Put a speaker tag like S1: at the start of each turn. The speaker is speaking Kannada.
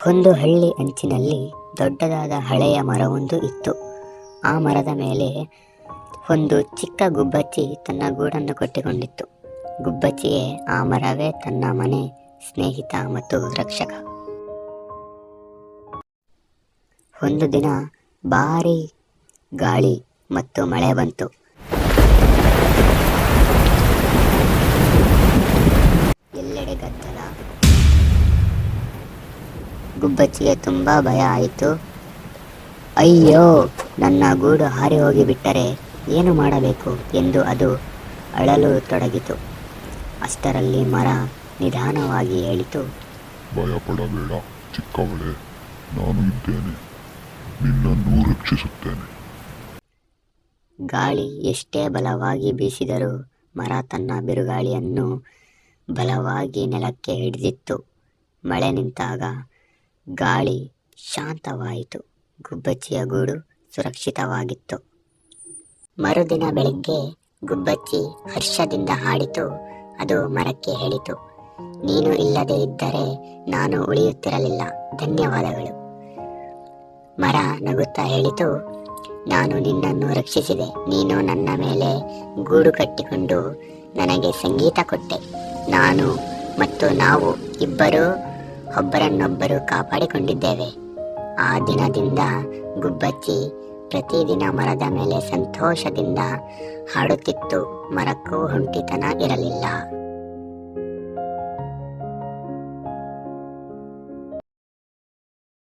S1: ಒಂದು ಹಳ್ಳಿ ಅಂಚಿನಲ್ಲಿ ದೊಡ್ಡದಾದ ಹಳೆಯ ಮರವೊಂದು ಇತ್ತು. ಆ ಮರದ ಮೇಲೆ ಒಂದು ಚಿಕ್ಕ ಗುಬ್ಬಚ್ಚಿ ತನ್ನ ಗೂಡನ್ನು ಕಟ್ಟಿಕೊಂಡಿತ್ತು. ಗುಬ್ಬಚ್ಚಿಯೇ ಆ ಮರವೇ ತನ್ನ ಮನೆ, ಸ್ನೇಹಿತ ಮತ್ತು ರಕ್ಷಕ. ಒಂದು ದಿನ ಭಾರೀ ಗಾಳಿ ಮತ್ತು ಮಳೆ ಬಂತು. ಎಲ್ಲೆಡೆ ಗದ್ದಲ. ಗುಬ್ಬಚ್ಚಿಗೆ ತುಂಬಾ ಭಯ ಆಯಿತು. ಅಯ್ಯೋ, ನನ್ನ ಗೂಡು ಹಾರಿ ಹೋಗಿಬಿಟ್ಟರೆ ಏನು ಮಾಡಬೇಕು ಎಂದು ಅದು ಅಳಲು ತೊಡಗಿತು. ಅಷ್ಟರಲ್ಲಿ ಮರ ನಿಧಾನವಾಗಿ ಹೇಳಿತು,
S2: ಭಯಪಡಬೇಡ ಚಿಕ್ಕವಳೇ, ನಾನು ಇದ್ದೇನೆ, ನಿನ್ನನ್ನು ರಕ್ಷಿಸುತ್ತೇನೆ.
S1: ಗಾಳಿ ಎಷ್ಟೇ ಬಲವಾಗಿ ಬೀಸಿದರೂ ಮರ ತನ್ನ ಬಿರುಗಾಳಿಯನ್ನು ಬಲವಾಗಿ ನೆಲಕ್ಕೆ ಹಿಡಿದಿತ್ತು. ಮಳೆ ನಿಂತಾಗ ಗಾಳಿ ಶಾಂತವಾಯಿತು. ಗುಬ್ಬಚ್ಚಿಯ ಗೂಡು ಸುರಕ್ಷಿತವಾಗಿತ್ತು. ಮರುದಿನ ಬೆಳಿಗ್ಗೆ ಗುಬ್ಬಚ್ಚಿ ಹರ್ಷದಿಂದ ಹಾಡಿತು. ಅದು ಮರಕ್ಕೆ ಹೇಳಿತು, ನೀನು ಇಲ್ಲದೆ ಇದ್ದರೆ ನಾನು ಉಳಿಯುತ್ತಿರಲಿಲ್ಲ, ಧನ್ಯವಾದಗಳು. ಮರ ನಗುತ್ತಾ ಹೇಳಿತು, ನಾನು ನಿನ್ನನ್ನು ರಕ್ಷಿಸಿದೆ. ನೀನು ನನ್ನ ಮೇಲೆ ಗೂಡು ಕಟ್ಟಿಕೊಂಡು ನನಗೆ ಸಂಗೀತ ಕೊಟ್ಟೆ. ನಾನು ಮತ್ತು ನಾವು ಇಬ್ಬರೂ ಒಬ್ಬರನ್ನೊಬ್ಬರು ಕಾಪಾಡಿಕೊಂಡಿದ್ದೇವೆ. ಆ ದಿನದಿಂದ ಗುಬ್ಬಚ್ಚಿ ಪ್ರತಿದಿನ ಮರದ ಮೇಲೆ ಸಂತೋಷದಿಂದ ಹಾಡುತ್ತಿತ್ತು. ಮರಕ್ಕೂ ಒಂಟಿತನ ಇರಲಿಲ್ಲ.